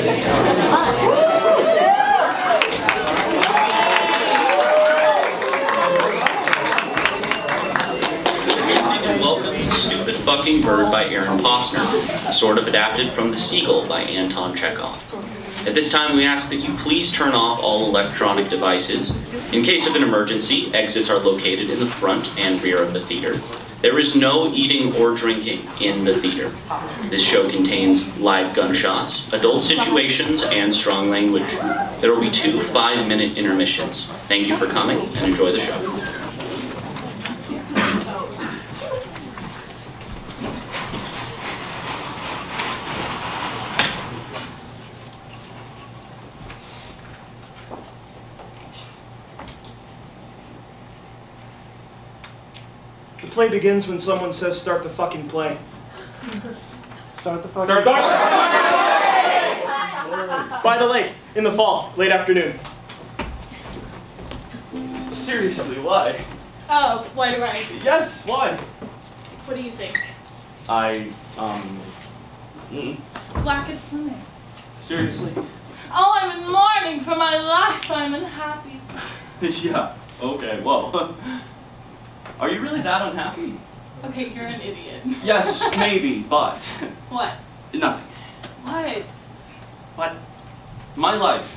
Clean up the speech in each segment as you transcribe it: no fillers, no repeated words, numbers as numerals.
Welcome to Stupid Fucking Bird by Aaron Posner, sort of adapted from The Seagull by Anton Chekhov. At this time, we ask that you please turn off all electronic devices. In case of an emergency, exits are located in the front and rear of the theater. There is no eating or drinking in the theater. This show contains live gunshots, adult situations, and strong language. There will be 2 5-minute intermissions. Thank you for coming, and enjoy the show. The play begins when someone says, "Start the fucking play." Start the fucking play! By the lake, in the fall, late afternoon. Seriously, why? Oh, why do I? Yes, why? What do you think? Black is swimming. Seriously? Oh, I'm in mourning for my life. I'm unhappy. Yeah, okay, well. Are you really that unhappy? Okay, you're an idiot. Yes, maybe, but. What? Nothing. What? But my life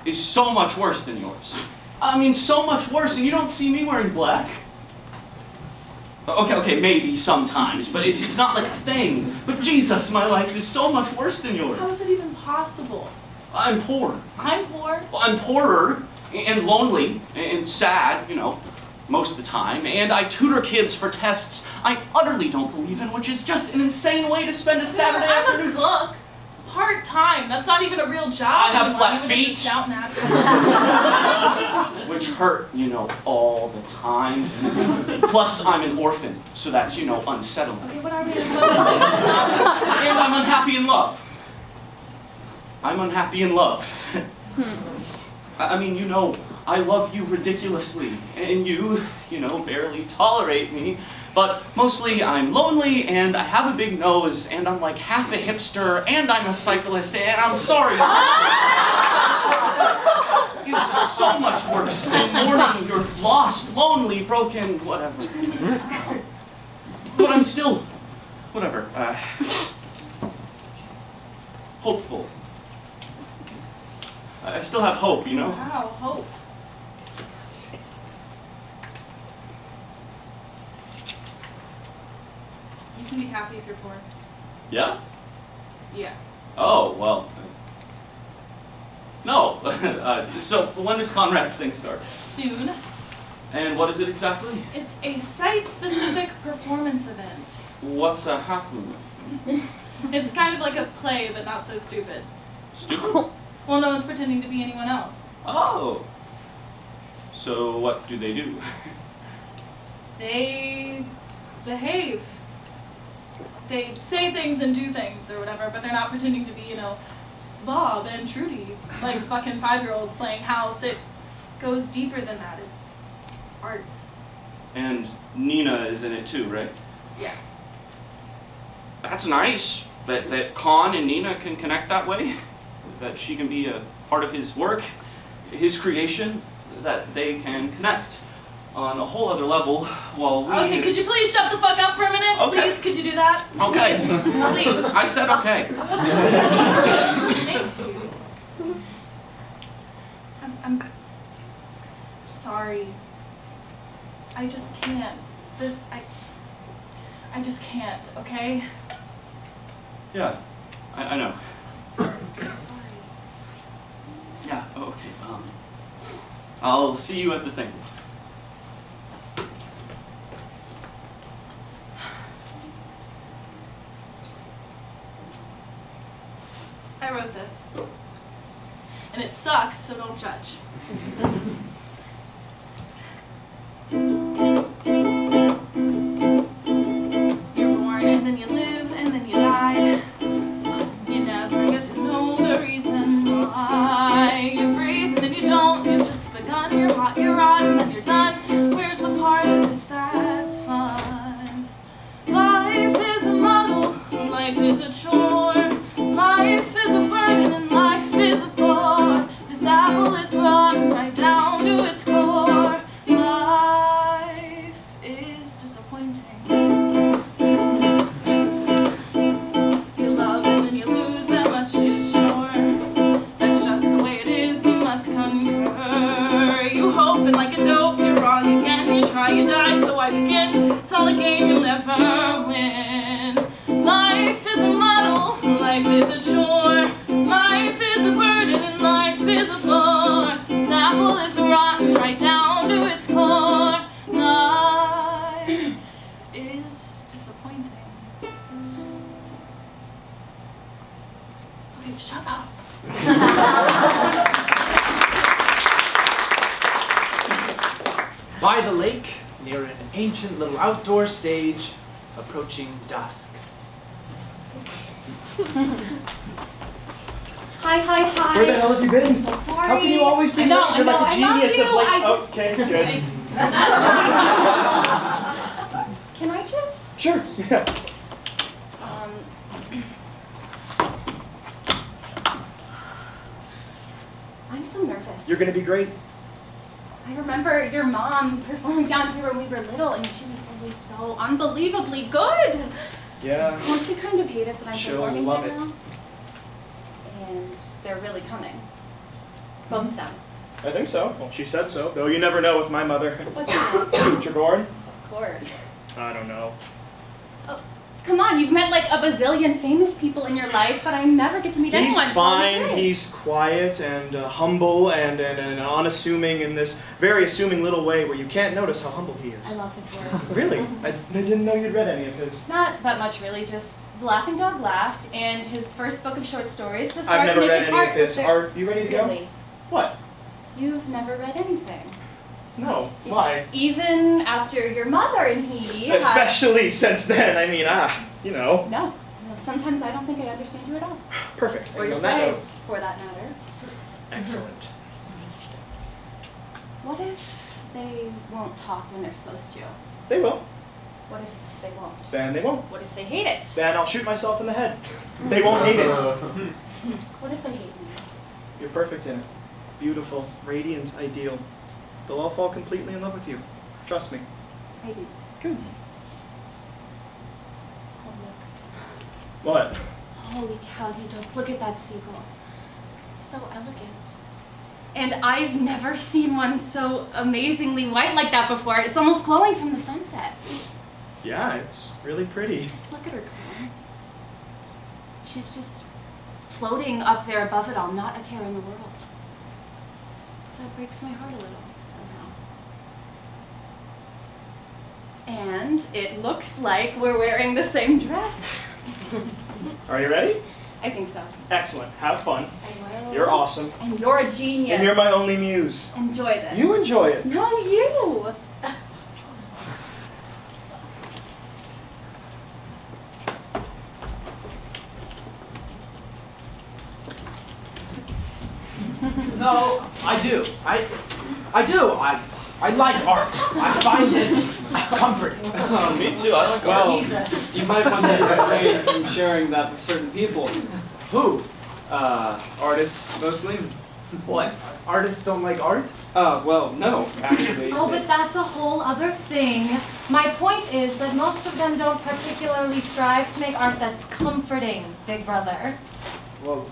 is so much worse than yours. I mean, so much worse, and you don't see me wearing black? Okay, maybe sometimes, but it's not like a thing. But Jesus, my life is so much worse than yours. How is it even possible? I'm poor. I'm poor? Well, I'm poorer, and lonely, and sad, you know, most of the time, and I tutor kids for tests I utterly don't believe in, which is just an insane way to spend a Saturday afternoon. I'm a cook. Part-time. That's not even a real job. I have flat feet. Which hurt, you know, all the time. Plus, I'm an orphan, so that's, you know, unsettling. Okay, what are we? And I'm unhappy in love. I'm unhappy in love. I mean, you know, I love you ridiculously, and you know, barely tolerate me. But mostly I'm lonely, and I have a big nose, and I'm like half a hipster, and I'm a cyclist, and I'm sorry. It's so much worse than mourning you're lost, lonely, broken, whatever. But I'm still, whatever, hopeful. I still have hope, you know? Wow, hope. You can be happy if you're poor. Yeah? Yeah. Oh, well. No. So when does Conrad's thing start? Soon. And what is it exactly? It's a site-specific performance event. What's happening? It's kind of like a play, but not so stupid. Stupid? Well, no one's pretending to be anyone else. Oh. So what do they do? They behave. They say things and do things or whatever, but they're not pretending to be, you know, Bob and Trudy, like fucking 5-year-olds playing house. It goes deeper than that. It's art. And Nina is in it too, right? Yeah. That's nice. That Con and Nina can connect that way. That she can be a part of his work, his creation, that they can connect on a whole other level while we... Okay, could you please shut the fuck up for a minute? Okay. Please, could you do that? Okay. Please. I said okay. Thank you. I'm sorry. I just can't. I just can't, okay? Yeah, I know. I'm sorry. Yeah, okay. I'll see you at the thing. I wrote this. And it sucks, so don't judge. You're born and then you live and then you die. You never get to know the reason why. You breathe and then you don't. You've just begun. You're hot, you're hot, and then you're done. Where's the part of this that's fun? Life is a muddle. Life is a chore. Life is a burden and life start again. It's all a game you'll never win. Life is a muddle, life is a chore. Life is a burden and life is a bore. This apple is rotten right down to its core. Life is disappointing. Okay, shut up. By the lake, near an ancient little outdoor stage, approaching dusk. Hi. Where the hell have you been? I'm so sorry. How can you always be I know, late? You're like I a genius love of you. like. I just- Okay, good. Can I just? Sure. Yeah. I'm so nervous. You're gonna be great. I remember your mom performing down here when we were little, and she was always so unbelievably good. Yeah. Well, she kind of hated that I'm She'll performing love here it. now. And they're really coming. Both of them. I think so. Well, she said so. Though you never know with my mother. What's that? Trigorin? Of course. I don't know. Come on, you've met like a bazillion famous people in your life, but I never get to meet He's anyone. fine. So I'm He's quiet and humble and unassuming in this very assuming little way where you can't notice how humble he is. I love his work. Really? I didn't know you'd read any of his. Not that much, really. Just The Laughing Dog Laughed and his first book of short stories. The I've never read any of his. Are Are you ready to go? really? What? You've never read anything. No. Why? Even after your mother and he had- Especially since then. I mean, you know. No. Sometimes I don't think I understand you at all. Perfect. Or And your on that play, note- for that matter. Excellent. What if they won't talk when they're supposed to? They will. What if they won't? Then they won't. What if they hate it? Then I'll shoot myself in the head. They won't hate it. What if they hate me? You're perfect in it. Beautiful, radiant, ideal. They'll all fall completely in love with you. Trust me. I do. Good. Oh, look. What? Holy cows, you dots. Look at that seagull. It's so elegant. And I've never seen one so amazingly white like that before. It's almost glowing from the sunset. Yeah, it's really pretty. Just look at her go. She's just floating up there above it all, not a care in the world. That breaks my heart a little, somehow. And it looks like we're wearing the same dress. Are you ready? I think so. Excellent. Have fun. I will. You're awesome. And you're a genius. And you're my only muse. Enjoy this. You enjoy it. No, you. No, I do. I do. I like art. I find it comforting. Oh, me too. I like Well, Jesus. You might want to refrain from sharing that with certain people. Who? Artists, mostly. What? Artists don't like art? Well, no, actually. Oh, but that's a whole other thing. My point is that most of them don't particularly strive to make art that's comforting, Big Brother. Well,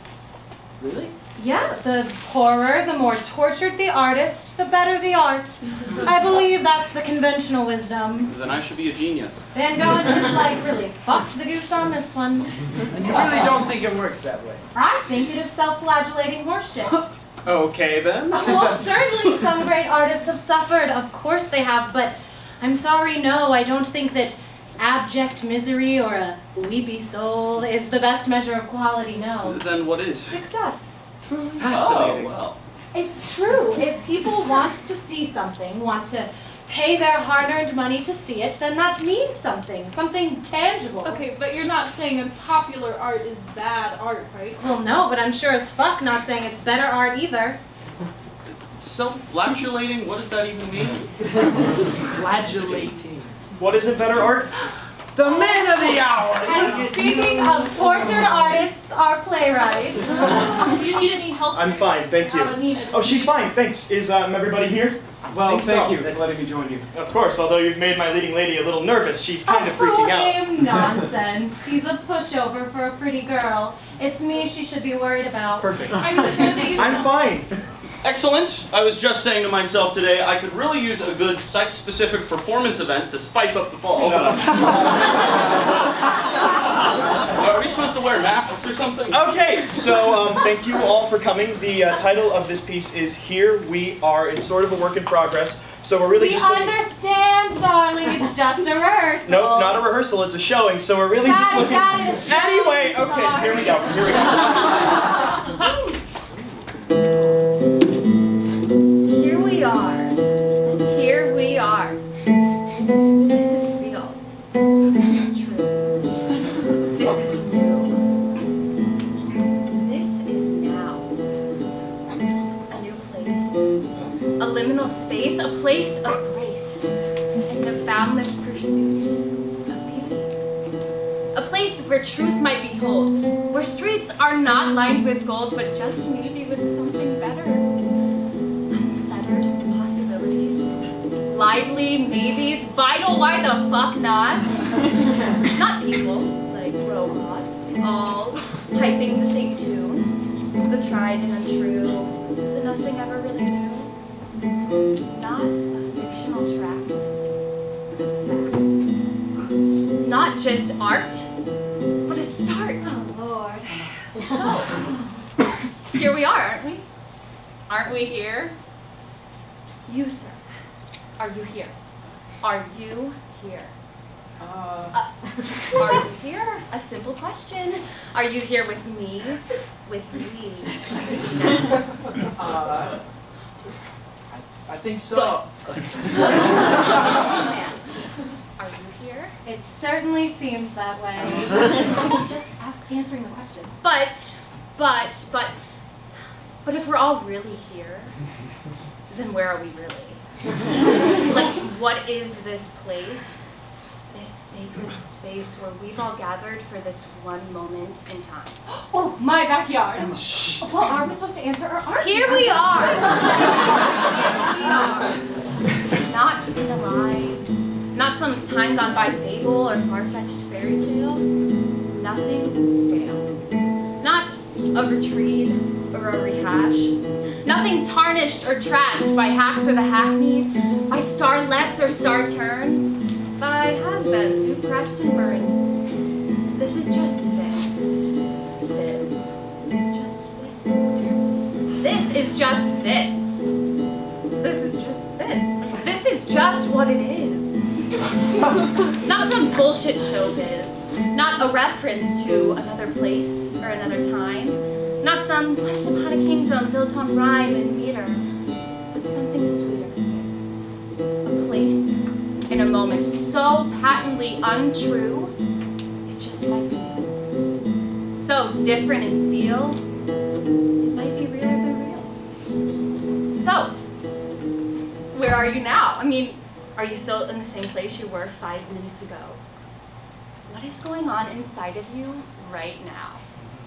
really? Yeah, the poorer, the more tortured the artist, the better the art. I believe that's the conventional wisdom. Then I should be a genius. Van Gogh just like really fucked the goose on this one. And you really don't think it works that way? I think it is self-flagellating horseshit. Okay then. Well, certainly some great artists have suffered. Of course they have, but I'm sorry, no, I don't think that abject misery or a weepy soul is the best measure of quality, no. Then what is? Success. Fascinating. Oh, well. It's true. If people want to see something, want to pay their hard-earned money to see it, then that means something tangible. Okay, but you're not saying that popular art is bad art, right? Well, no, but I'm sure as fuck not saying it's better art either. Self-flagellating? What does that even mean? Flagellating. What isn't better art? The man of the hour! And speaking of tortured artists, our playwright. Do you need any help? I'm fine, thank you. Arkadina, Oh, she's fine, thanks. Is everybody here? Well, Think thank so. you for letting me join you. Of course, although you've made my leading lady a little nervous, she's kind of freaking Oh, out. him nonsense. He's a pushover for a pretty girl. It's me she should be worried about. Perfect. Are you sure that you I'm fine. Excellent. I was just saying to myself today, I could really use a good site-specific performance event to spice up the fall. Shut up. Are we supposed to wear masks or something? Okay, so thank you all for coming. The title of this piece is Here We Are. It's sort of a work in progress, so we're really We just looking... understand, darling. It's just a rehearsal. Nope, not a rehearsal, it's a showing, so we're really just looking... Got it, a showing. Anyway, okay, Sorry. here we go. Here we are. Here we are. This is real. This is true. This is new. This is now. A new place. A liminal space, a place of grace. And the boundless pursuit of beauty. A place where truth might be told. Where streets are not lined with gold, but just maybe with something better. Lively maybes, vital why the fuck nots. Not people, like robots, all piping the same tune. The tried and untrue, the nothing ever really knew. Not a fictional tract, but fact. Not just art, but a start. Oh, Lord. So, here we are, aren't we? Aren't we here? You, sir. Are you here? Are you here? Are you here? A simple question. Are you here with me? With me? I think so. Good. Man. Are you here? It certainly seems that way. Just answering the question. But if we're all really here, then where are we really? Like, what is this place? This sacred space where we've all gathered for this one moment in time. Oh, my backyard. Well, are we supposed to answer or aren't we? Here we are. Here we are. Not in a lie. Not some time gone by fable or far-fetched fairy tale. Nothing stale. Not a retreat or a rehash. Nothing tarnished or trashed by hacks or the hackneyed, by starlets or star turns, by has-beens who've crashed and burned. This is just this. This is just this. This is just this. This is just this. This is just what it is. Not some bullshit showbiz. Not a reference to another place or another time. Not some once upon a kingdom built on rhyme and meter, but something sweeter. A place in a moment so patently untrue, it just might be new. So different in feel, it might be realer than real. So, where are you now? I mean, are you still in the same place you were 5 minutes ago? What is going on inside of you right now?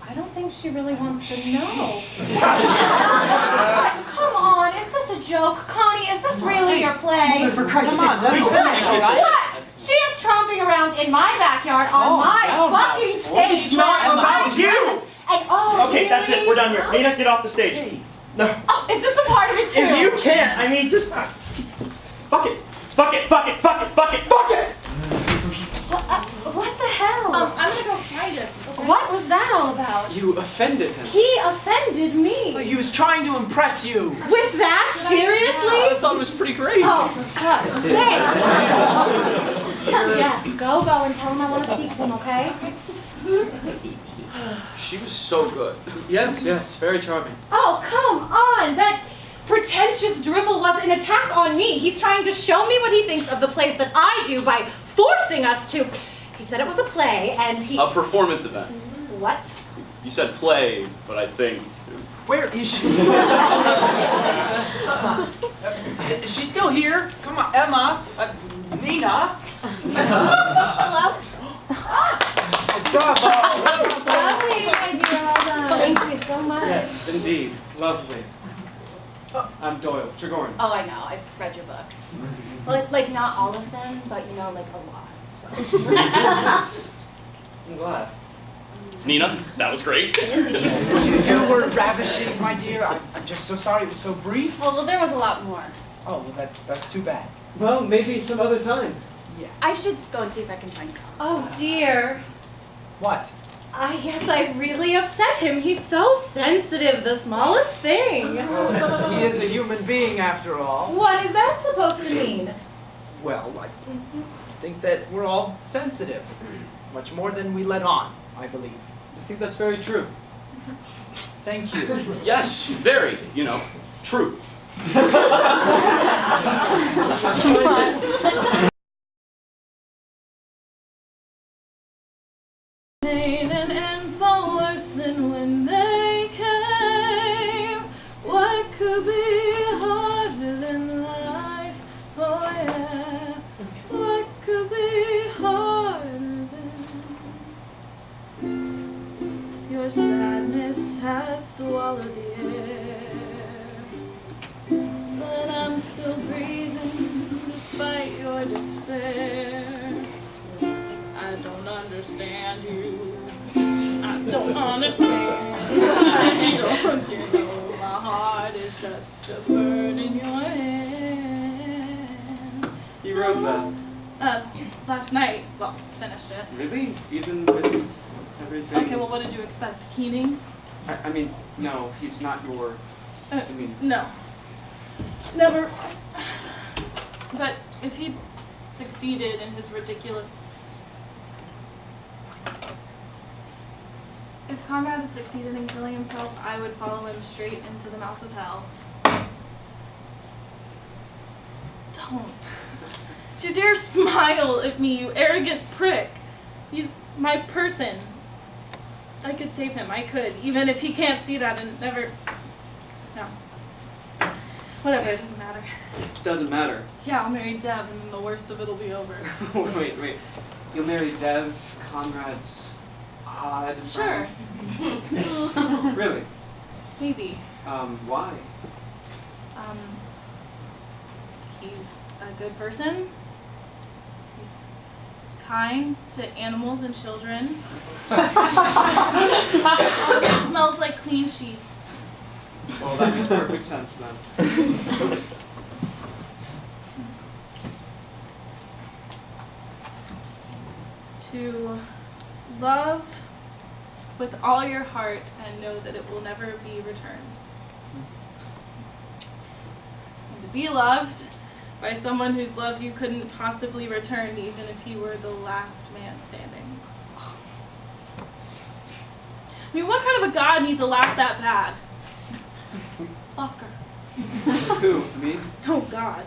I don't think she really wants to know. Come on, is this a joke? Connie, is this really your play? For Christ's sake, please finish, all right? What? She is tromping around in my backyard on my fucking stage. It's not about you! And Okay, that's it. We're done here. Nina, get off the stage. No. Oh, is this a part of it too? If you can't, I mean, just... fuck it. Fuck it, fuck it, fuck it, fuck it, fuck it! What the hell? I'm gonna go find him. Okay? What was that all about? You offended him. He offended me. He was trying to impress you. With that? Seriously? I thought it was pretty great. Oh, for fuck's sake. Yes, go and tell him I want to speak to him, okay? She was so good. Yes, very charming. Oh, come on! That pretentious drivel was an attack on me. He's trying to show me what he thinks of the plays that I do by forcing us to... He said it was a play, and he... A performance event. What? You said play, but I think... Where is she? Is she still here? Come on, Emma. Nina. Hello? Bravo. Lovely, my dear, well done. Thank you so much. Yes, indeed. Lovely. I'm Doyle, Trigorin. Oh, I know. I've read your books. Well, like not all of them, but you know, like a lot. So. I'm glad. Nina, that was great. You were ravishing, my dear. I'm just so sorry it was so brief. Well, there was a lot more. Oh, well, that's too bad. Well, maybe some other time. Yeah. I should go and see if I can find Colin. Oh dear. What? I guess I really upset him. He's so sensitive, the smallest thing. Well, he is a human being after all. What is that supposed to mean? Well, I think that we're all sensitive. Much more than we let on, I believe. I think that's very true. Thank you. Yes, very, true. Pain and info worse than when they came. What could be harder than life? Oh yeah. What could be harder than your sadness has swallowed the air, but I'm still breathing despite your despair. I don't understand you. I don't understand. Don't you know my heart is just a bird in your hand? You wrote that. Last night. Well, finished it. Really? Even with everything? Okay, well, what did you expect? Keening? I mean, no, he's not your... No. Never. But if he'd succeeded in his ridiculous... If Conrad had succeeded in killing himself, I would follow him straight into the mouth of hell. Don't. Don't you dare smile at me, you arrogant prick. He's my person. I could save him, I could, even if he can't see that and never... No. Whatever, it doesn't matter. It doesn't matter. Yeah, I'll marry Deb and then the worst of it'll be over. Wait. You'll marry Dev, Conrad's odd Sure. friend? Really? Maybe. Why? He's a good person. He's kind to animals and children. He smells like clean sheets. Well, that makes perfect sense then. To love with all your heart and know that it will never be returned. And to be loved by someone whose love you couldn't possibly return even if he were the last man standing. I mean, what kind of a god needs a laugh that bad? Fucker. Who? Me? No, God.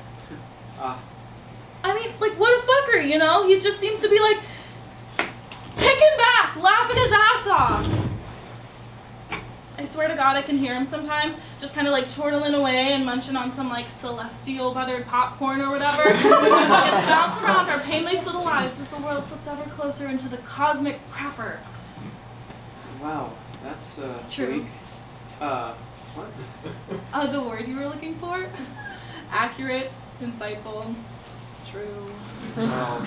Ah. I mean, like, what a fucker, you know? He just seems to be like, kicking back, laughing his ass off. I swear to God I can hear him sometimes, just kind of like chortling away and munching on some like celestial buttered popcorn or whatever. Just bounce around our pain-laced little lives as the world slips ever closer into the cosmic crapper. Wow, that's True. bleak. What? The word you were looking for? Accurate, insightful, true. Well,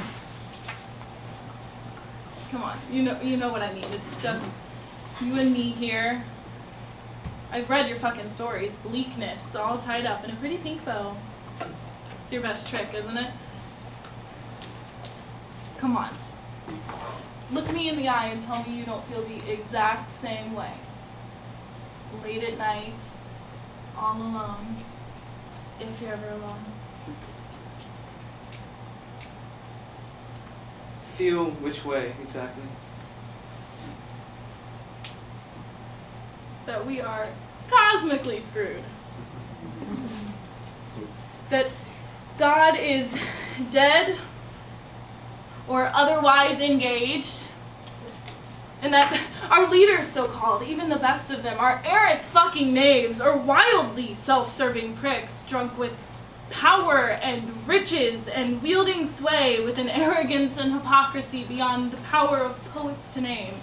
Come on, you know what I mean. It's just you and me here. I've read your fucking stories. Bleakness, all tied up in a pretty pink bow. It's your best trick, isn't it? Come on. Look me in the eye and tell me you don't feel the exact same way. Late at night, all alone, if you're ever alone. feel which way exactly? That we are cosmically screwed. That God is dead or otherwise engaged. And that our leaders, so-called, even the best of them, are errant fucking knaves or wildly self-serving pricks drunk with power and riches and wielding sway with an arrogance and hypocrisy beyond the power of poets to name.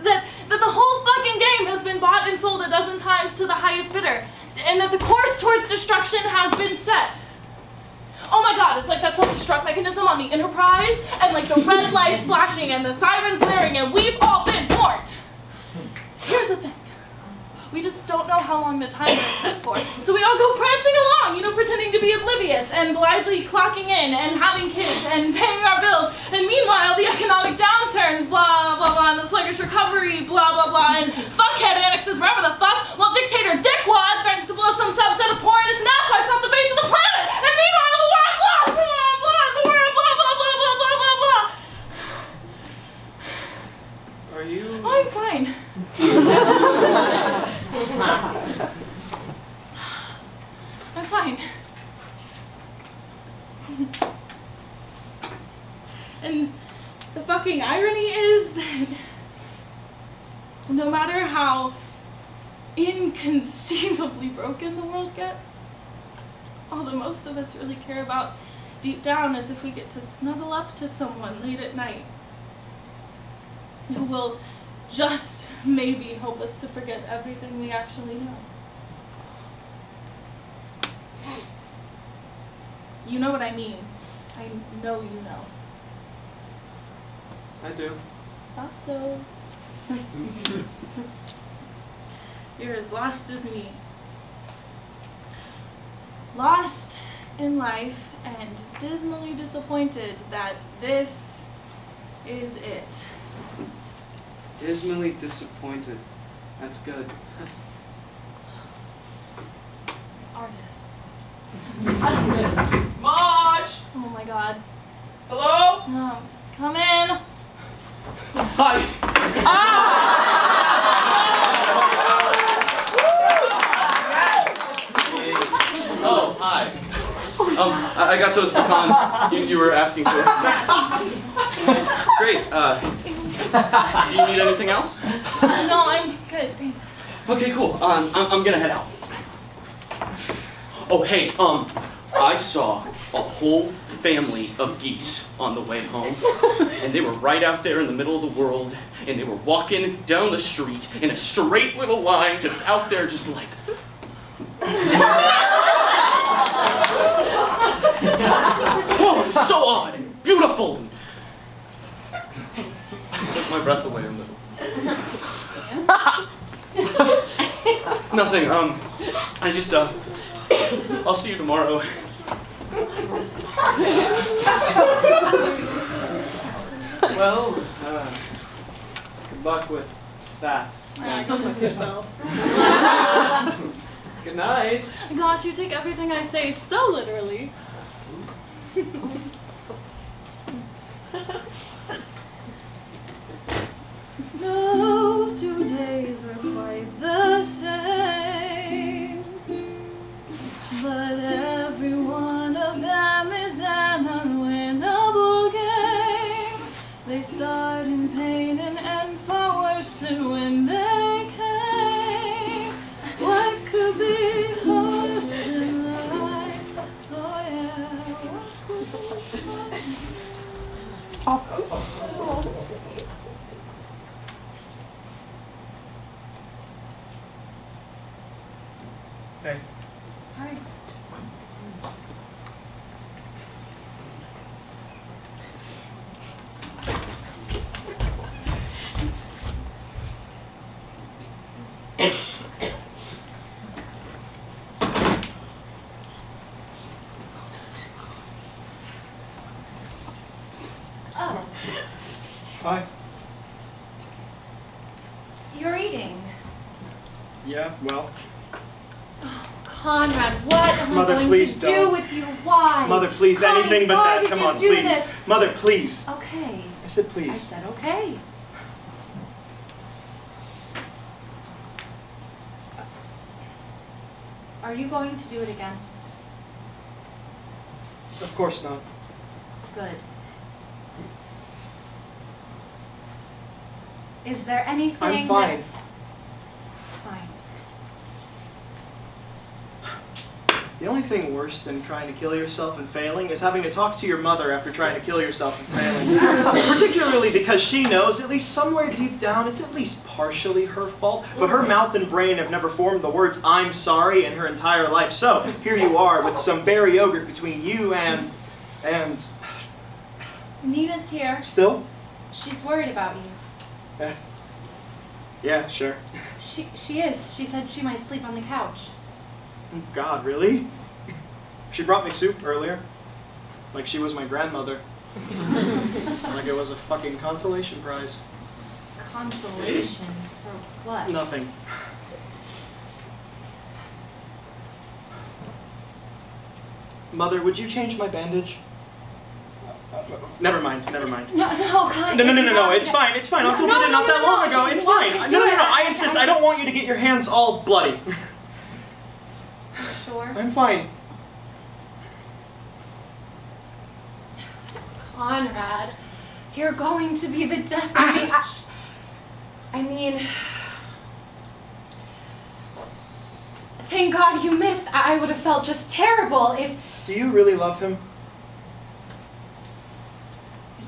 That the whole fucking game has been bought and sold a dozen times to the highest bidder, and that the course towards destruction has been set. Oh my god, it's like that self-destruct mechanism on the Enterprise, and like the red lights flashing and the sirens blaring, and we've all been warned. Here's the thing. We just don't know how long the timer is set for. So we all go prancing along, pretending to be oblivious and blithely clocking in and having kids and paying our bills. And meanwhile, the economic downturn, blah, blah, blah, and the sluggish recovery, blah, blah, blah, and fuckhead annexes wherever the fuck, while dictator Dickwad threatens to blow some subset of poor innocent asswipes off the face of the planet. And meanwhile, the world, blah, blah, blah, the world, blah, blah, blah, blah, blah, blah, blah. Are you? Oh, I'm fine. I'm fine. And the fucking irony is that no matter how inconceivably broken the world gets, all the most of us really care about deep down is if we get to snuggle up to someone late at night who will just maybe help us to forget everything we actually know. You know what I mean. I know you know. I do. Thought so. You're as lost as me. Lost in life and dismally disappointed that this is it. Dismally disappointed. That's good. Artists. Marge! Oh my god. Hello? Come in. Hi. Oh, hi. I got those pecans you were asking for. Great. Do you need anything else? No, I'm good, thanks. Okay, cool. I'm gonna head out. Oh, hey, I saw a whole family of geese on the way home, and they were right out there in the middle of the world, and they were walking down the street in a straight little line, just out there, just like. Oh, so odd and beautiful. And took my breath away a little. Nothing. I just I'll see you tomorrow. Well, good luck with that. Good luck yourself. Good night. Gosh, you take everything I say so literally. No 2 days are quite the same, but every one of them is an unwinnable game. They start in pain and end far worse than when they came. What could be harder than life? Oh yeah, what could be harder? Hey. Hi. Oh, Hi. you're eating. Yeah, well. Conrad, what am Mother, I going please to don't. do with you? Why? Mother, please, Connie, anything but why that. did Come you on, do please. this? Mother, please. Okay. I said I please. said okay. Are you going to do it again? Of course not. Good. Is there anything I'm fine. Fine. The only thing worse than trying to kill yourself and failing is having to talk to your mother after trying to kill yourself and failing. Particularly because she knows, at least somewhere deep down, it's at least partially her fault. But her mouth and brain have never formed the words "I'm sorry" in her entire life. So here you are with some berry yogurt between you and... Nina's here. Still? She's worried about you. Yeah, sure. She is. She said she might sleep on the couch. God, really? She brought me soup earlier. Like she was my grandmother. Like it was a fucking consolation prize. Consolation? For what? Nothing. Mother, would you change my bandage? Never mind. No, Connie. No, it's fine. I'll go get it not that long ago. It's fine. No, I insist. I don't want you to get your hands all bloody. Sure. I'm fine. Conrad, you're going to be the death of me. I mean, thank God you missed. I would have felt just terrible if... Do you really love him?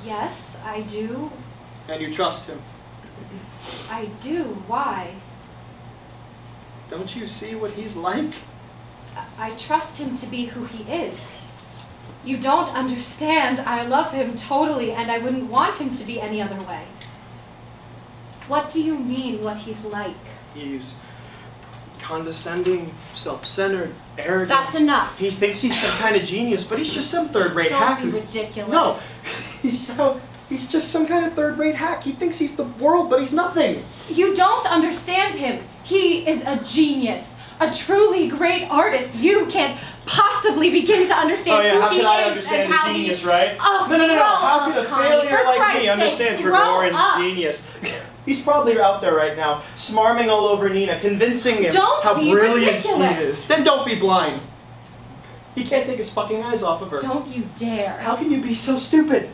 Yes, I do. And you trust him? I do. Why? Don't you see what he's like? I trust him to be who he is. You don't understand. I love him totally, and I wouldn't want him to be any other way. What do you mean, what he's like? He's condescending, self-centered, arrogant. That's enough. He thinks he's some kind of genius, but he's just some third-rate hack. Don't be ridiculous. No, he's just some kind of third-rate hack. He thinks he's the world, but he's nothing. You don't understand him. He is a genius. A truly great artist. You can't possibly begin to understand who how he can I is understand and how a genius, he... right? Oh, No. How could a Connie, failure for like Christ's me understand sakes, grow Trigorin's up. genius? He's probably out there right now, smarming all over Nina, convincing him Don't how be brilliant ridiculous. he is. Then don't be blind. He can't take his fucking eyes off of her. Don't you dare. How can you be so stupid?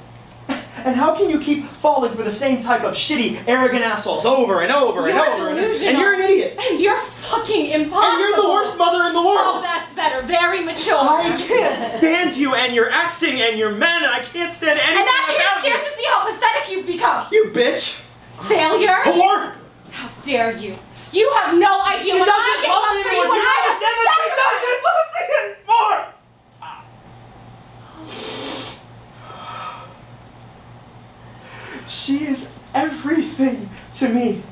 And how can you keep falling for the same type of shitty, arrogant assholes over and over and You're over? delusional. And you're an idiot. And you're fucking impossible. And you're the worst mother in the world. Oh, that's better. Very mature. I can't stand you and your acting and your men, and I can't stand anything And I can't about stand you. to see how pathetic you've become. You bitch. Failure. Whore. How dare you? You have no idea She what doesn't I gave love up me for anymore. you Do when you I understand that she doesn't love me anymore? She is everything to me.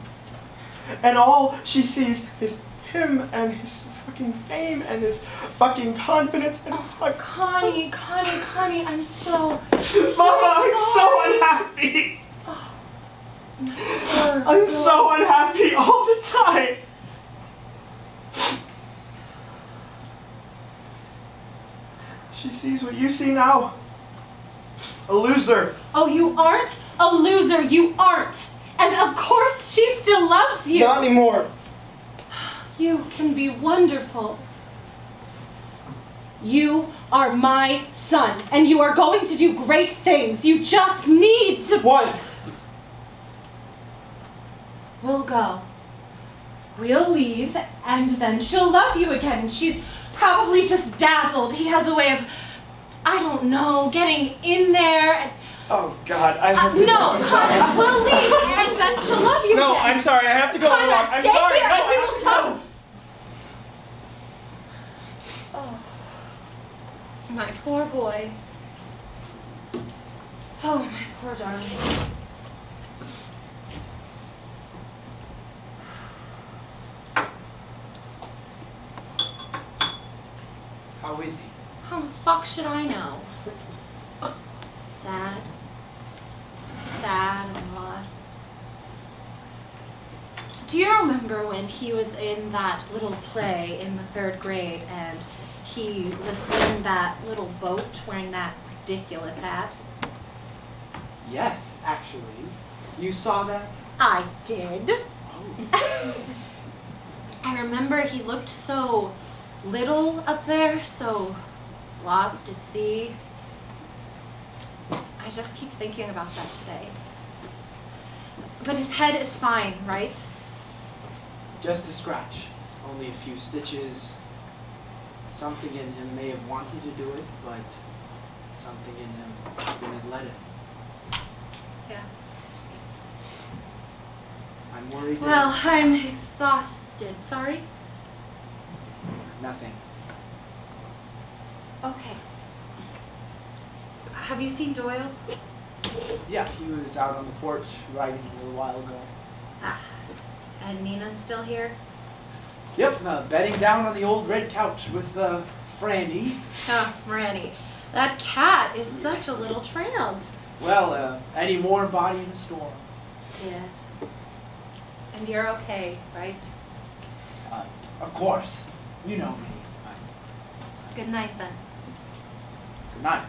And all she sees is him and his fucking fame and his fucking confidence and his fucking... Connie, I'm so Mama, I'm so unhappy. I'm so unhappy all the time. She sees what you see now. A loser. Oh, you aren't a loser. You aren't. And of course she still loves you. Not anymore. You can be wonderful. You are my son, and you are going to do great things. You just need to... What? We'll go. We'll leave, and then she'll love you again. She's probably just dazzled. He has a way of, I don't know, getting in there. And, Oh, God, I have to no, go. I'm sorry. Conrad, we'll leave, and then she'll love you No, again. I'm sorry. I have to go on a walk. Conrad, I'm stay sorry. here, No, and we I will have to talk. go. Oh, my poor boy. Oh, my poor darling. How is he? How the fuck should I know? Sad. Sad and lost. Do you remember when he was in that little play in the 3rd grade and he was in that little boat wearing that ridiculous hat? Yes, actually. You saw that? I did. Oh. I remember he looked so little up there, so lost at sea. I just keep thinking about that today. But his head is fine, right? Just a scratch. Only a few stitches. Something in him may have wanted to do it, but something in him didn't let him. Yeah. I'm worried. Well, I'm exhausted. Sorry? Nothing. Okay. Have you seen Doyle? Yeah, he was out on the porch writing a little while ago. Ah. And Nina's still here? Yep, bedding down on the old red couch with Franny. Oh, Franny. That cat is such a little tramp. Well, any more body in the storm. Yeah. And you're okay, right? Of course. You know me. Good night, then. Good night.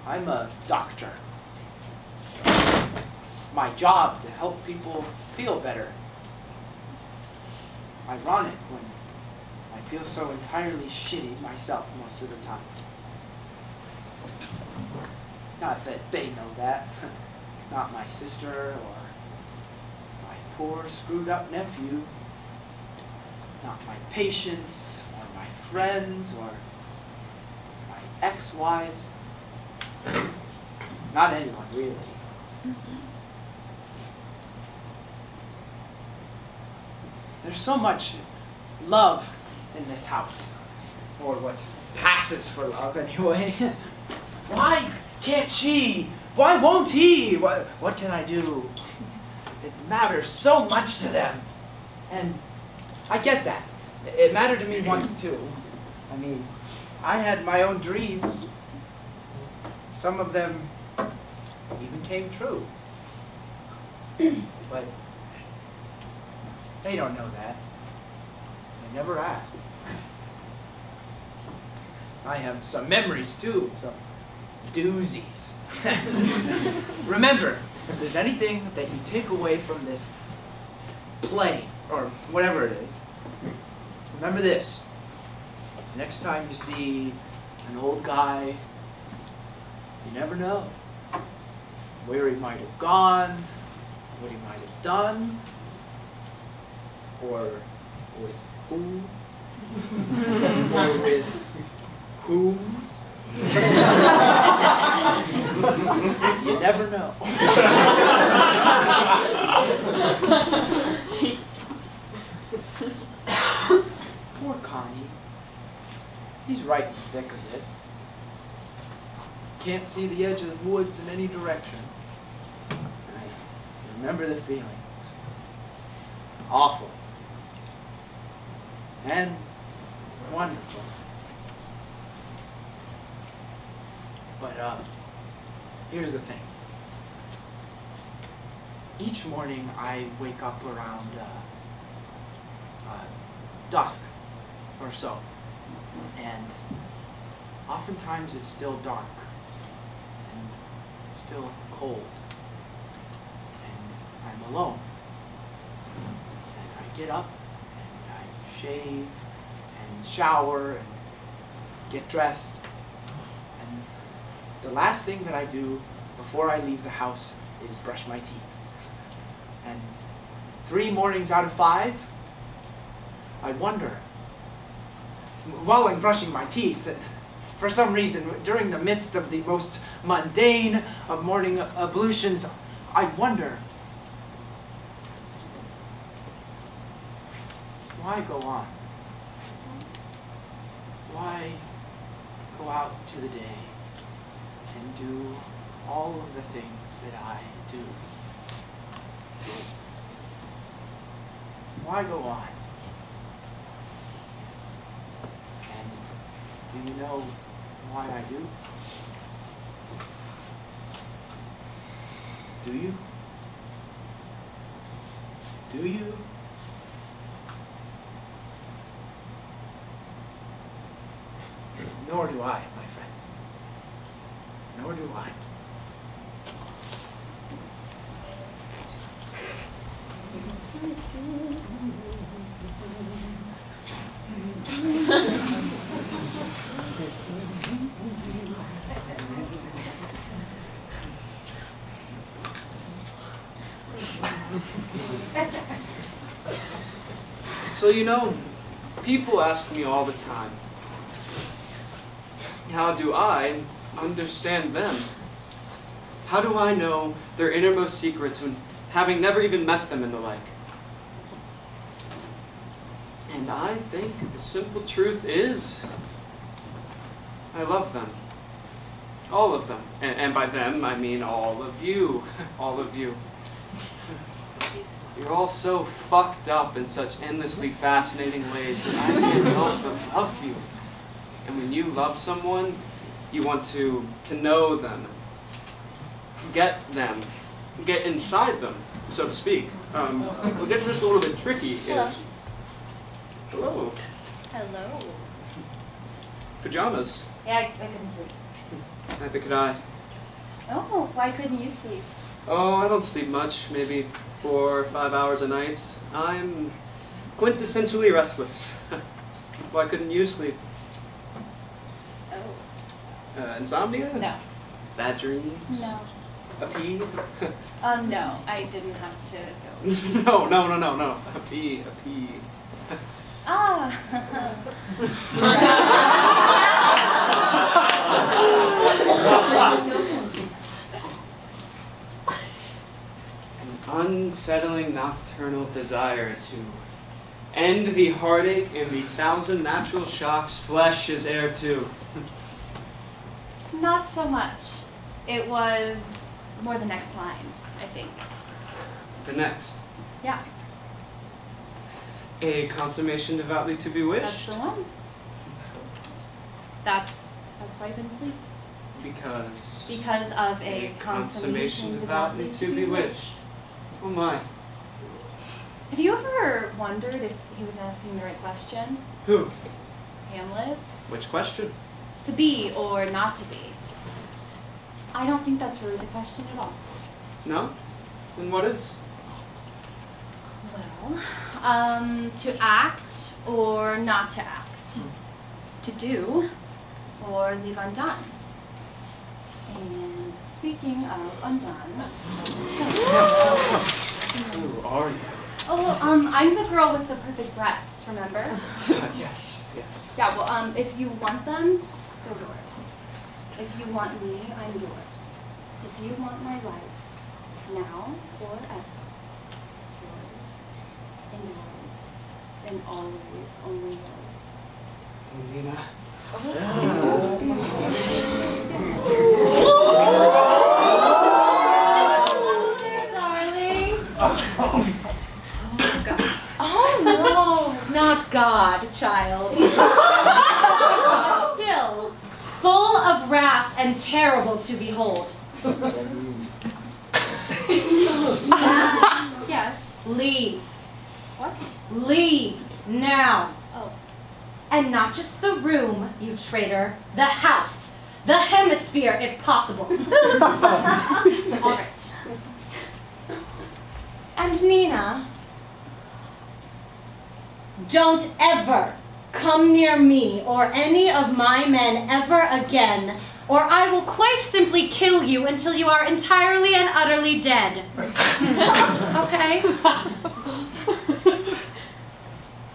I'm a doctor. It's my job to help people feel better. Ironic when I feel so entirely shitty myself most of the time. Not that they know that. Not my sister or my poor screwed up nephew. Not my patients or my friends or my ex-wives. Not anyone, really. There's so much love in this house. Or what passes for love, anyway. Why can't she? Why won't he? What can I do? It matters so much to them. And I get that. It mattered to me once, too. I mean, I had my own dreams. Some of them even came true. But they don't know that. They never asked. I have some memories too, some doozies. Remember, if there's anything that you take away from this play, or whatever it is, remember this. Next time you see an old guy, you never know where he might have gone, what he might have done, or with who, or with whom's. You never know. Poor Connie. He's right in the thick of it. Can't see the edge of the woods in any direction. I remember the feeling. It's awful. And wonderful. But here's the thing. Each morning I wake up around dusk or so. And oftentimes it's still dark. And still cold. And I'm alone. And I get up and I shave and shower and get dressed. And the last thing that I do before I leave the house is brush my teeth. And 3 mornings out of 5, I wonder, while I'm brushing my teeth, for some reason, during the midst of the most mundane of morning ablutions, I wonder, why go on? Why go out to the day and do all of the things that I do? Why go on? And do you know why I do? Do you? Do you? Nor do I, my friends. Nor do I. So, you know, people ask me all the time, how do I understand them? How do I know their innermost secrets when having never even met them and the like? And I think the simple truth is, I love them. All of them. And by them, I mean all of you. All of you. You're all so fucked up in such endlessly fascinating ways that I can't help but love you. And when you love someone, you want to know them. Get them. Get inside them, so to speak. What gets just a little bit tricky is... Hello. Hello. Pajamas. Yeah, I couldn't sleep. Neither could I. Oh, why couldn't you sleep? Oh, I don't sleep much. Maybe 4 or 5 hours a night. I'm quintessentially restless. Why couldn't you sleep? Oh. Insomnia? No. Bad dreams? No. A pee? No, I didn't have to go. No. A pee. Ah. An unsettling nocturnal desire to end the heartache and the 1,000 natural shocks flesh is heir to. Not so much. It was more the next line, I think. The next. Yeah, A consummation devoutly to be wished. that's the one. That's why I couldn't sleep. Because of a consummation devoutly to be wished. Oh my. Have you ever wondered if he was asking the right question? Who? Hamlet? Which question? To be or not to be? I don't think that's really the question at all. No? Then what is? Well, to act or not to act. To do or leave undone. And speaking of undone... Who are you? Oh, I'm the girl with the perfect breasts, remember? Yes. Yeah, well, if you want them, they're yours. If you want me, I'm yours. If you want my life, now or ever, it's yours, and always only yours. Nina. Oh, there, darling. Oh, no, not God, child. Still, full of wrath and terrible to behold. Yes. Leave. What? Leave now. Oh. And not just the room, you traitor. The house. The hemisphere, if possible. All right. And Nina, don't ever come near me or any of my men ever again, or I will quite simply kill you until you are entirely and utterly dead. Okay?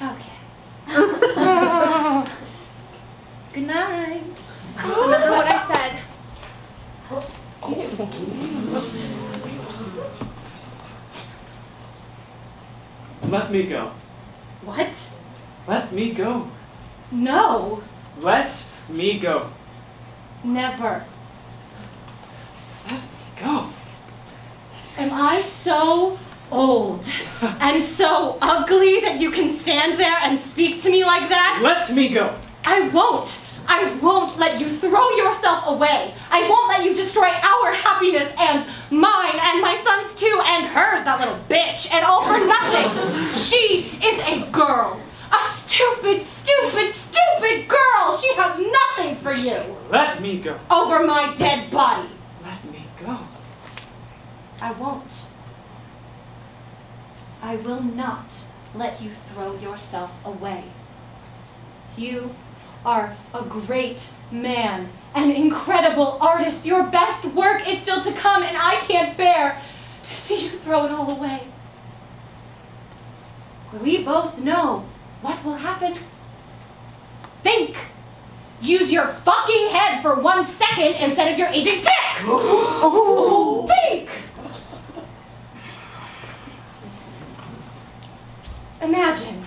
Okay. Good night. Remember what I said. Let me go. What? Let me go. No. Let me go. Never. Go. Am I so old and so ugly that you can stand there and speak to me like that? Let me go. I won't. I won't let you throw yourself away. I won't let you destroy our happiness and mine and my son's too and hers, that little bitch, and all for nothing. She is a girl. A stupid, stupid, stupid girl. She has nothing for you. Let me go. Over my dead body. Let me go. I won't. I will not let you throw yourself away. You are a great man, an incredible artist. Your best work is still to come, and I can't bear to see you throw it all away. We both know what will happen. Think! Use your fucking head for 1 second instead of your aging dick! Oh. Think! Imagine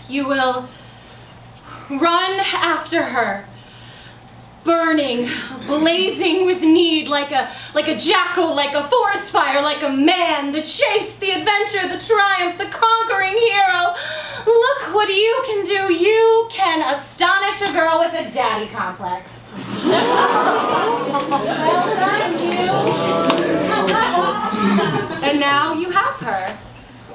you will run after her, burning, blazing with need, like a jackal, like a forest fire, like a man, the chase, the adventure, the triumph, the conquering hero. Look what you can do. You can astonish a girl with a daddy complex. Well done, you. And now you have her.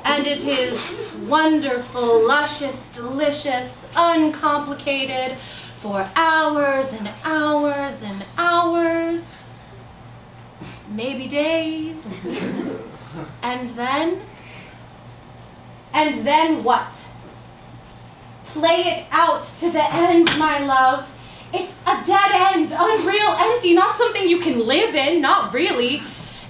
And it is wonderful, luscious, delicious, uncomplicated, for hours and hours and hours, maybe days. And then what? Play it out to the end, my love. It's a dead end, unreal, empty, not something you can live in, not really.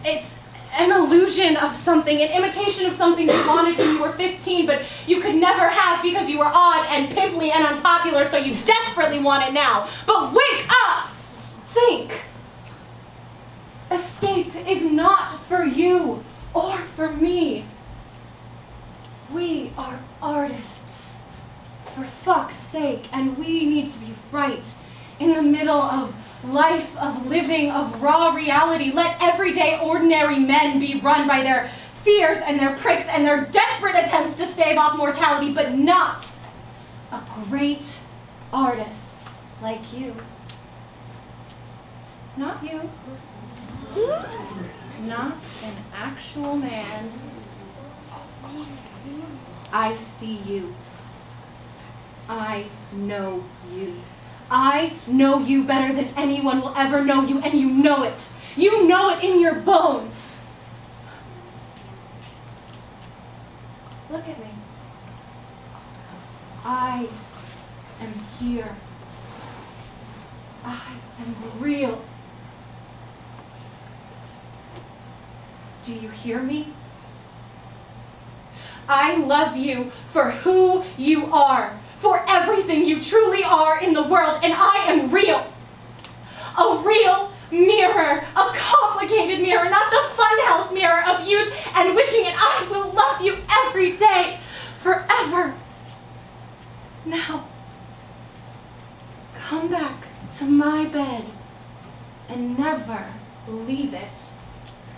It's an illusion of something, an imitation of something you wanted when you were 15, but you could never have because you were odd and pimply and unpopular, so you desperately want it now. But wake up! Think! Escape is not for you or for me. We are artists, for fuck's sake, and we need to be right in the middle of life, of living, of raw reality. Let everyday ordinary men be run by their fears and their pricks and their desperate attempts to stave off mortality, but not a great artist like you. Not you. Not an actual man. I see you. I know you. I know you better than anyone will ever know you, and you know it. You know it in your bones. Look at me. I am here. I am real. Do you hear me? I love you for who you are, for everything you truly are in the world, and I am real. A real mirror, a complicated mirror, not the funhouse mirror of youth and wishing it. I will love you every day, forever. Now, come back to my bed and never leave it,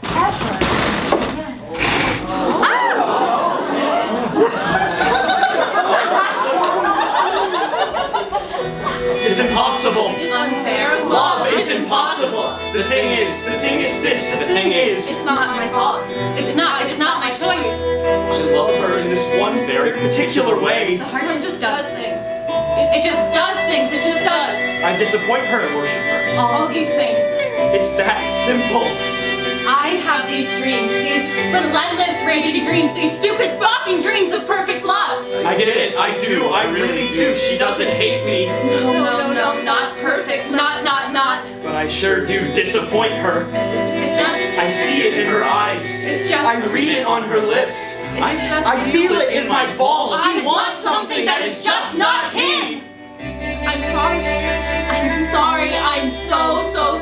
ever again. It's impossible. It's unfair. Love is impossible. The thing is this. The thing is. It's not my fault. It's not my choice. I love her in this one very particular way. The heart just does things. It just does things. It just does. I disappoint her and worship her. All these things. It's that simple. I have these dreams, these relentless, raging dreams, these stupid fucking dreams of perfect love. I get it. I do. I really do. She doesn't hate me. No, not perfect. Not. But I sure do disappoint her. It's just. I see it in her eyes. It's just. I read it on her lips. I feel it in my balls. She wants something that is just not him. I'm sorry. I'm sorry. I'm so sorry.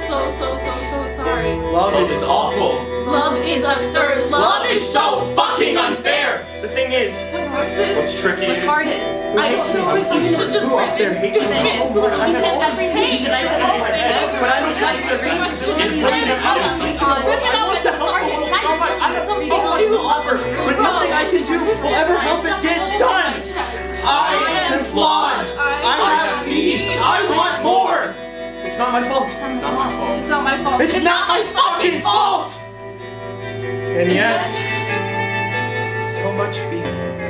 Love is awful. Love is absurd. Love is so fucking unfair. The thing is, What sucks is. what's tricky What's is. hard is. I don't know if you should just live in stupid. Even if everything that I want. But I don't have to It's something that broken up into apartment. Somebody who offered. But nothing I can do will ever help it get done. I am flawed. I have needs. I want more. It's not my fault. It's not my fault. It's not my fault. It's not my fucking fault. And yet, so much feelings.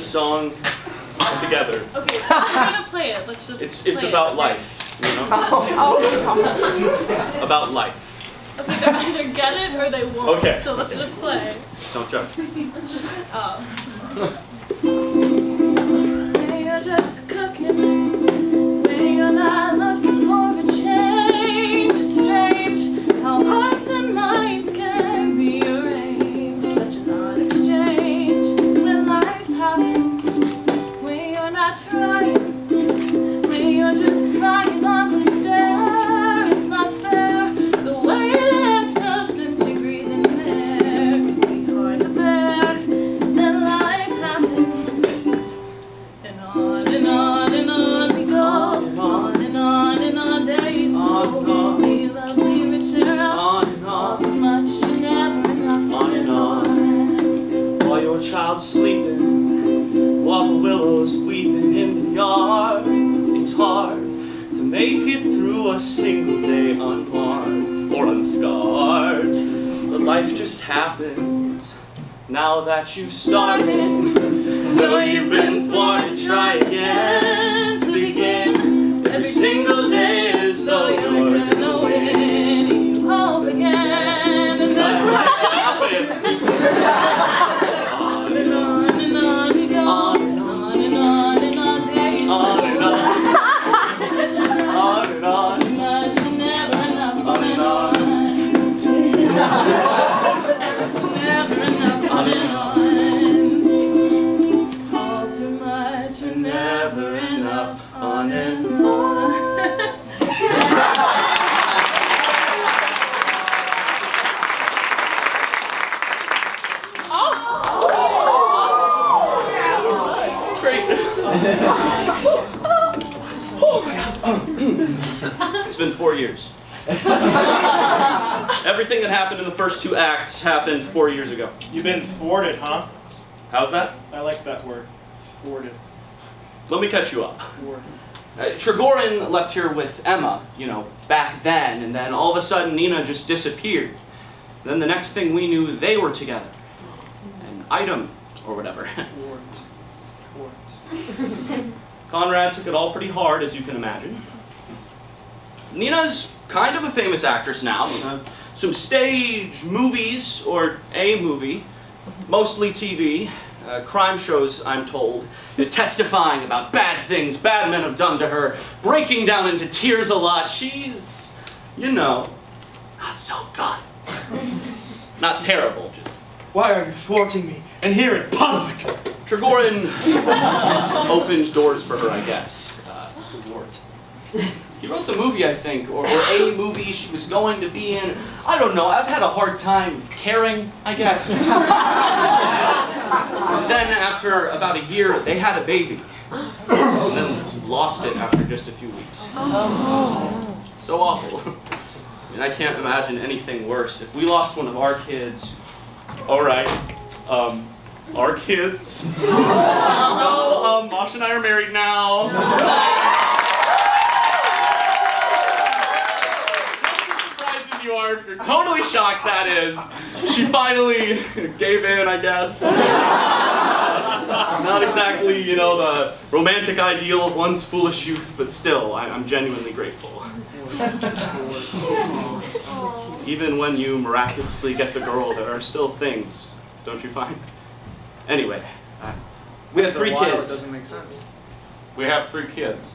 song together. Okay, we're gonna play it. Let's just It's play about it. life, you know? About life. Okay, they'll either get it or they won't. Okay. So let's just play. Don't judge. When you're just cooking, when you're not looking for a change, it's strange how hearts and minds can rearrange. Such an odd exchange when life happens, when you're not trying, when you're just crying on the stair. It's not fair, the way the act of simply breathing there can be hard to bear. Then life happens, and on and on and on we go. On and on and on days go. We love, we reach out. On and All on. too much and never enough. On and on. While your child's sleeping, while the willows weeping in the yard, it's hard to make it through a single day unharmed or unscarred. But life just happens now that you've started. Though you've been thwarted, try again to begin. Every single day as though you're gonna win. You hope again, and then Life happens. On and on. on and on we go. On and On and on and on days On and on. On and on. Too much and never enough. On and on. Never enough. On and on. All too much and never enough. On and on. Great. It's been 4 years. Everything that happened in the first 2 acts happened 4 years ago. You've been thwarted, huh? How's that? I like that word. Thwarted. Let me catch you up. Thwarted. Trigorin left here with Emma, back then, and then all of a sudden Nina just disappeared. Then the next thing we knew, they were together. An item, or whatever. Conrad took it all pretty hard, as you can imagine. Nina's kind of a famous actress now. Some stage, movies, or a movie, mostly TV, crime shows, I'm told, testifying about bad things bad men have done to her, breaking down into tears a lot. She's, not so good. Not terrible, just... Why are you thwarting me? And here in public? Trigorin opened doors for her, I guess. Thwart. He wrote the movie, I think, or a movie she was going to be in. I don't know, I've had a hard time caring, I guess. Then, after about a year, they had a baby. And then lost it after just a few weeks. So awful. I can't imagine anything worse. If we lost one of our kids... Alright, our kids. So, Mosh and I are married now. You are, if you're totally shocked, that is. She finally gave in, I guess. Not exactly, the romantic ideal of one's foolish youth, but still, I'm genuinely grateful. Even when you miraculously get the girl, there are still things, don't you find? Anyway, we have 3 It kids. doesn't make sense. We have 3 kids.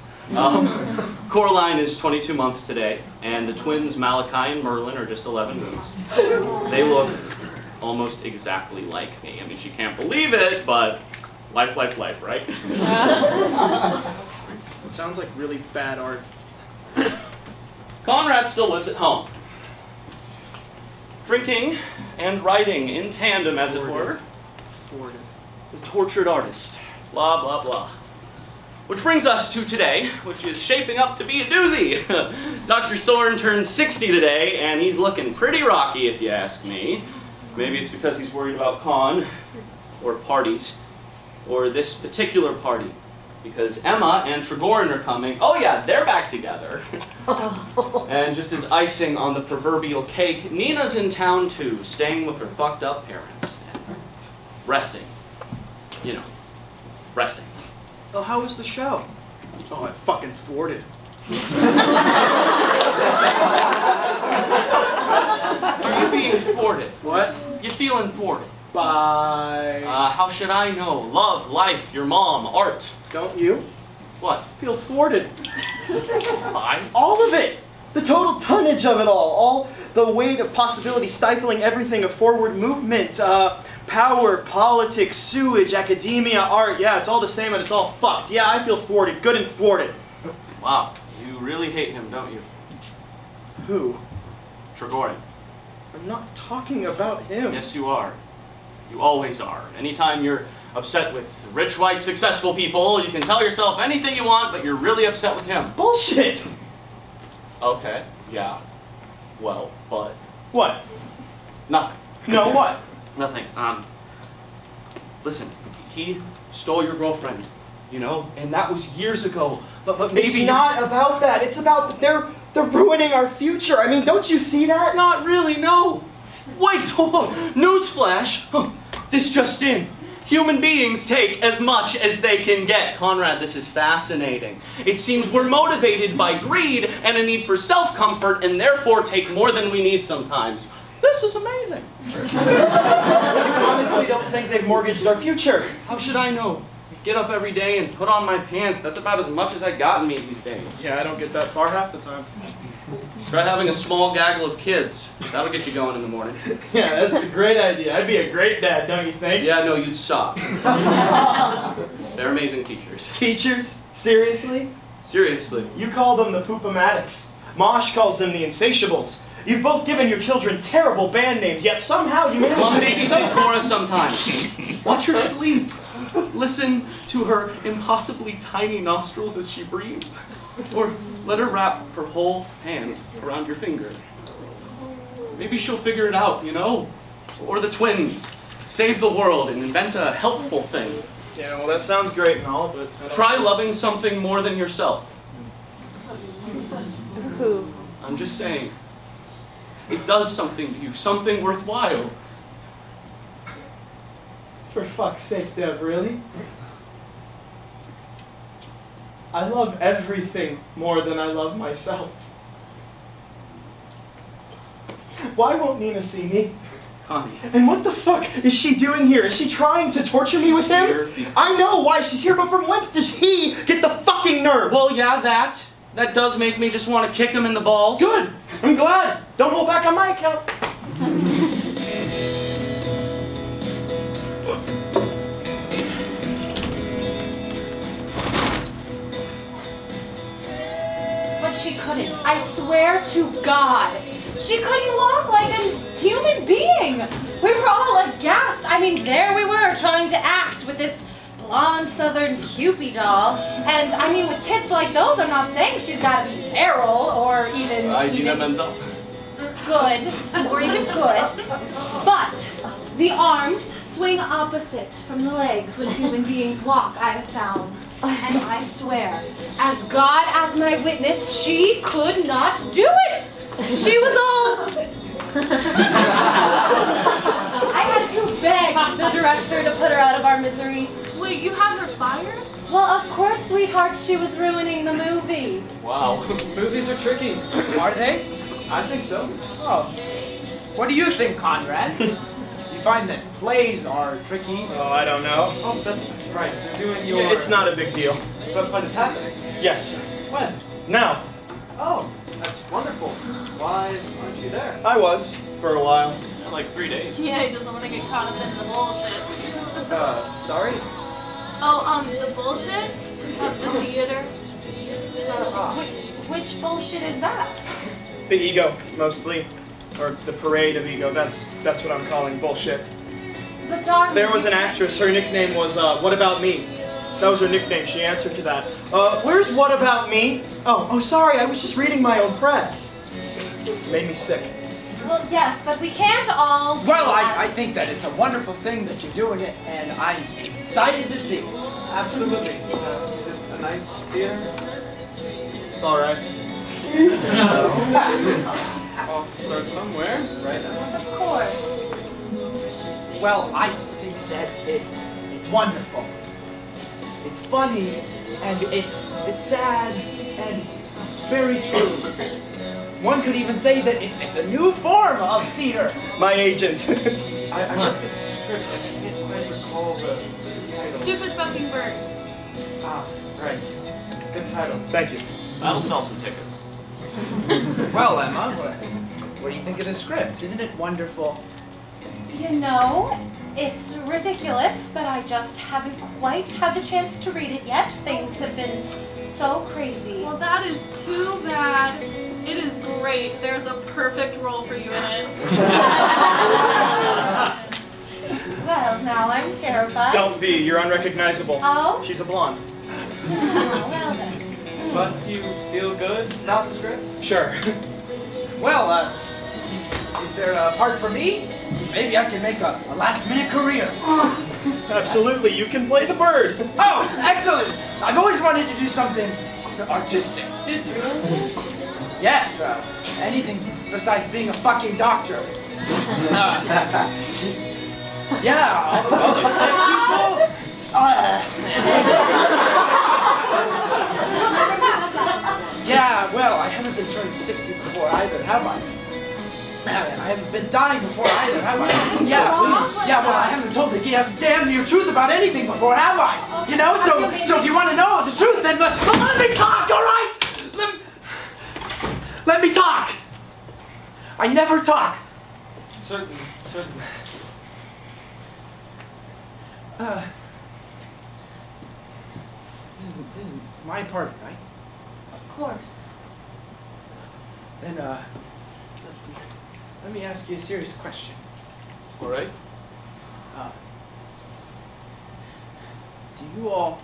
Coraline is 22 months today, and the twins Malachi and Merlin are just 11 months. They look almost exactly like me. I mean, she can't believe it, but life, right? It sounds like really bad art. Conrad still lives at home. Drinking and writing in tandem, as it were. Thwarted. The tortured artist. Blah, blah, blah. Which brings us to today, which is shaping up to be a doozy. Dr. Sorn turned 60 today, and he's looking pretty rocky, if you ask me. Maybe it's because he's worried about Con, or parties, or this particular party. Because Emma and Trigorin are coming. Oh yeah, they're back together. And just as icing on the proverbial cake, Nina's in town too, staying with her fucked up parents. And resting. resting. Oh, how was the show? Oh, I fucking thwarted. Are you being thwarted? What? You feeling thwarted? By... How should I know? Love, life, your mom, art. Don't you? What? Feel thwarted. By? All of it! The total tonnage of it all the weight of possibility stifling everything, a forward movement, power, politics, sewage, academia, art. Yeah, it's all the same and it's all fucked. Yeah, I feel thwarted, good and thwarted. Wow, you really hate him, don't you? Who? Trigorin. I'm not talking about him. Yes, you are. You always are. Anytime you're upset with rich, white, successful people, you can tell yourself anything you want, but you're really upset with him. Bullshit! Okay, yeah. Well, but... What? Nothing. No, what? Nothing. Listen, he stole your girlfriend, you know, and that was years ago. But maybe... It's not about that. It's about they're ruining our future. I mean, don't you see that? Not really, no. Wait, newsflash. This just in. Human beings take as much as they can get. Conrad, this is fascinating. It seems we're motivated by greed and a need for self-comfort and therefore take more than we need sometimes. This is amazing. You honestly don't think they've mortgaged our future? How should I know? Get up every day and put on my pants. That's about as much as I got in me these days. Yeah, I don't get that far half the time. Try having a small gaggle of kids. That'll get you going in the morning. Yeah, that's a great idea. I'd be a great dad, don't you think? Yeah, no, you'd suck. They're amazing teachers. Teachers? Seriously? Seriously. You call them the Poopomatics. Mosh calls them the Insatiables. You've both given your children terrible band names, yet somehow you manage Mom, to make be me so... sing chorus sometimes. Watch her sleep. Listen to her impossibly tiny nostrils as she breathes. Or let her wrap her whole hand around your finger. Maybe she'll figure it out, you know? Or the twins. Save the world and invent a helpful thing. Yeah, well, that sounds great and all, but... Try loving something more than yourself. Who? I'm just saying. It does something to you, something worthwhile. For fuck's sake, Dev, really? I love everything more than I love myself. Why won't Nina see me? Connie. And what the fuck is she doing here? Is she trying to torture me with him? I know why she's here, but from whence does he get the fucking nerve? Well, yeah, that does make me just want to kick him in the balls. Good! I'm glad! Don't hold back on my account. But she couldn't. I swear to God. She couldn't walk like a human being. We were all aghast. I mean, there we were trying to act with this blonde southern Cupid doll. And I mean, with tits like those, I'm not saying she's got to be Meryl or even... Menzel. Good, or even good. But the arms swing opposite from the legs when human beings walk, I have found. And I swear, as God as my witness, she could not do it. She was all... I had to beg the director to put her out of our misery. Wait, you had her fired? Well, of course, sweetheart, she was ruining the movie. Wow. Movies are tricky. Are they? I think so. Oh. What do you think, Conrad? You find that plays are tricky? Oh, I don't know. Oh, that's right. You're doing your... It's not a big deal. But it's happening. Yes. When? Now. Oh, that's wonderful. Why aren't you there? I was, for a while. Like 3 days. Yeah, he doesn't want to get caught up in the bullshit. Sorry? Oh, the bullshit? About the theater? Which bullshit is that? The ego, mostly. Or the parade of ego. That's what I'm calling bullshit. But darling... There was an actress, her nickname was, What About Me? That was her nickname, she answered to that. Where's What About Me? Oh, sorry, I was just reading my own press. It made me sick. Well, yes, but we can't all... Well, I think that it's a wonderful thing that you're doing it, and I'm excited to see it. Absolutely. Is it a nice theater? It's alright. I'll start somewhere, right now. Of course. Well, I think that it's wonderful. funny, and it's sad, and very true. One could even say that it's a new form of theater. My agent. I read the script. I can't quite recall the title. Stupid fucking bird. Ah, right. Good title. Thank you. That'll sell some tickets. Well, Emma, what do you think of the script? Isn't it wonderful? You know, it's ridiculous, but I just haven't quite had the chance to read it yet. Things have been so crazy. Well, that is too bad. It is great. There's a perfect role for you in it. Well, now I'm terrified. Don't be. You're unrecognizable. Oh? She's a blonde. Oh, well then. But you feel good about the script? Sure. Well, is there a part for me? Maybe I can make a last-minute career. Absolutely. You can play the bird. Oh, excellent! I've always wanted to do something artistic. Did you? Yes, anything besides being a fucking doctor. Yeah, all the sick people. Yeah, well, I haven't been turning 60 before either, have I? I haven't been dying before either, have I? Yeah, well, I haven't told the damn near truth about anything before, have I? You know, so if you want to know the truth, then let me talk, all right? Let me talk. I never talk. Certainly. This is my party, right? Of course. Then, let me ask you a serious question. All right. Do you all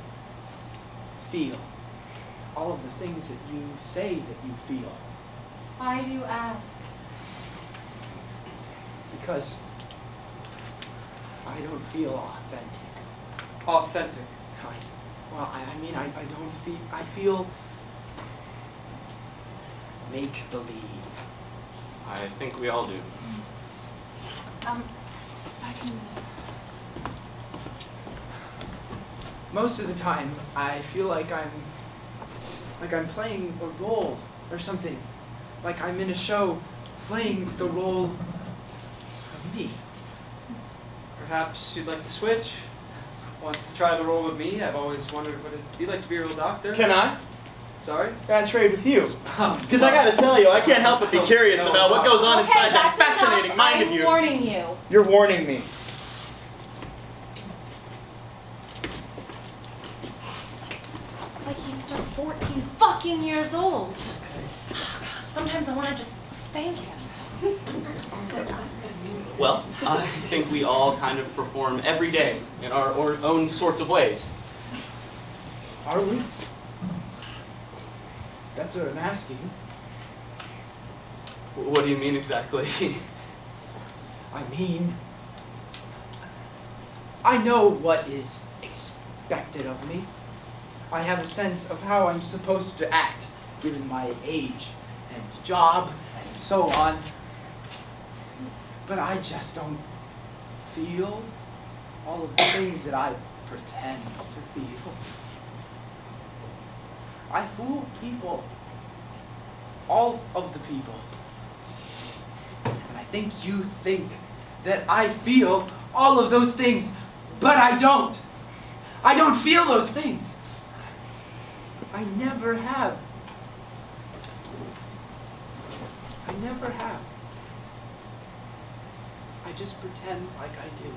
feel all of the things that you say that you feel? Why do you ask? Because I don't feel authentic. Authentic. I don't feel, I feel make-believe. I think we all do. I can... Most of the time, I feel like I'm playing a role or something. Like I'm in a show playing the role of me. Perhaps you'd like to switch? Want to try the role with me? I've always wondered what it'd be like to be a real doctor. Can I? Sorry? Can I trade with you? Because I gotta tell you, I can't help but be curious about what goes on inside that fascinating mind of I'm you. warning you. You're warning me. It's like he's still 14 fucking years old. Sometimes I want to just spank him. Well, I think we all kind of perform every day in our own sorts of ways. Are we? That's what I'm asking. What do you mean exactly? I mean, I know what is expected of me. I have a sense of how I'm supposed to act, given my age and job and so on. But I just don't feel all of the things that I pretend to feel. I fool people. All of the people. And I think you think that I feel all of those things, but I don't. I don't feel those things. I never have. I never have. I just pretend like I do.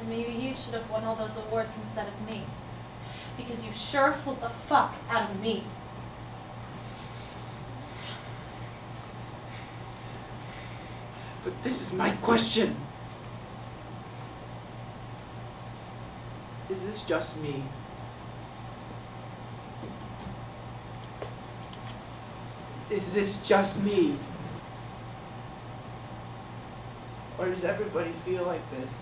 And maybe you should have won all those awards instead of me. Because you sure fooled the fuck out of me. But this is my question. Is this just me? Is this just me? Or does everybody feel like this?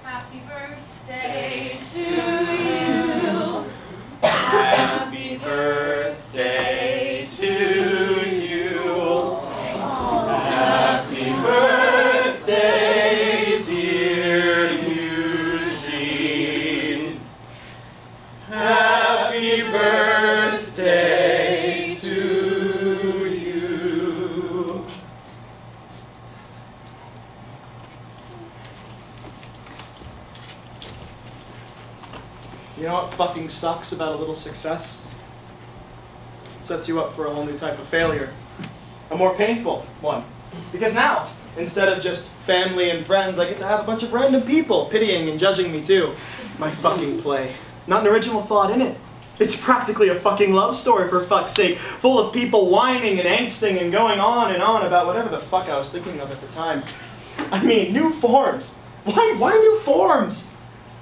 Happy birthday to you. Happy birthday to you. You know what fucking sucks about a little success? It sets you up for a whole new type of failure. A more painful one. Because now, instead of just family and friends, I get to have a bunch of random people pitying and judging me too. My fucking play. Not an original thought in it. It's practically a fucking love story, for fuck's sake, full of people whining and angsting and going on and on about whatever the fuck I was thinking of at the time. I mean, new forms. Why new forms?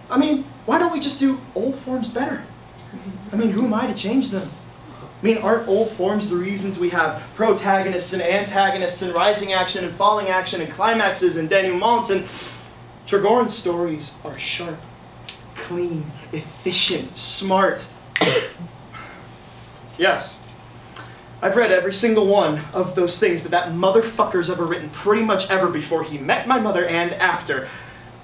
I mean, why don't we just do old forms better? I mean, who am I to change them? I mean, aren't old forms the reasons we have protagonists and antagonists and rising action and falling action and climaxes and denouements? And Trigorin's stories are sharp, clean, efficient, smart. Yes, I've read every single one of those things that motherfucker's ever written, pretty much ever, before he met my mother and after.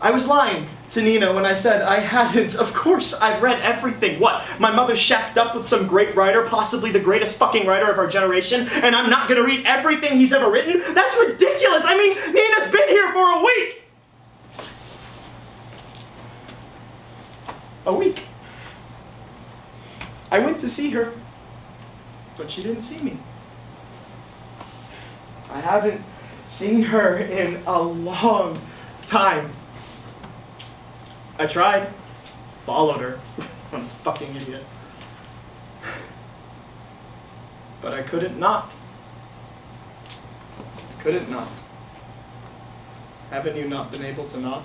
I was lying to Nina when I said I hadn't. Of course I've read everything. What? My mother shacked up with some great writer, possibly the greatest fucking writer of our generation, and I'm not gonna read everything he's ever written? That's ridiculous! I mean, Nina's been here for a week! A week. I went to see her, but she didn't see me. I haven't seen her in a long time. I tried, followed her. I'm a fucking idiot. But I couldn't not. I couldn't not. Haven't you not been able to not?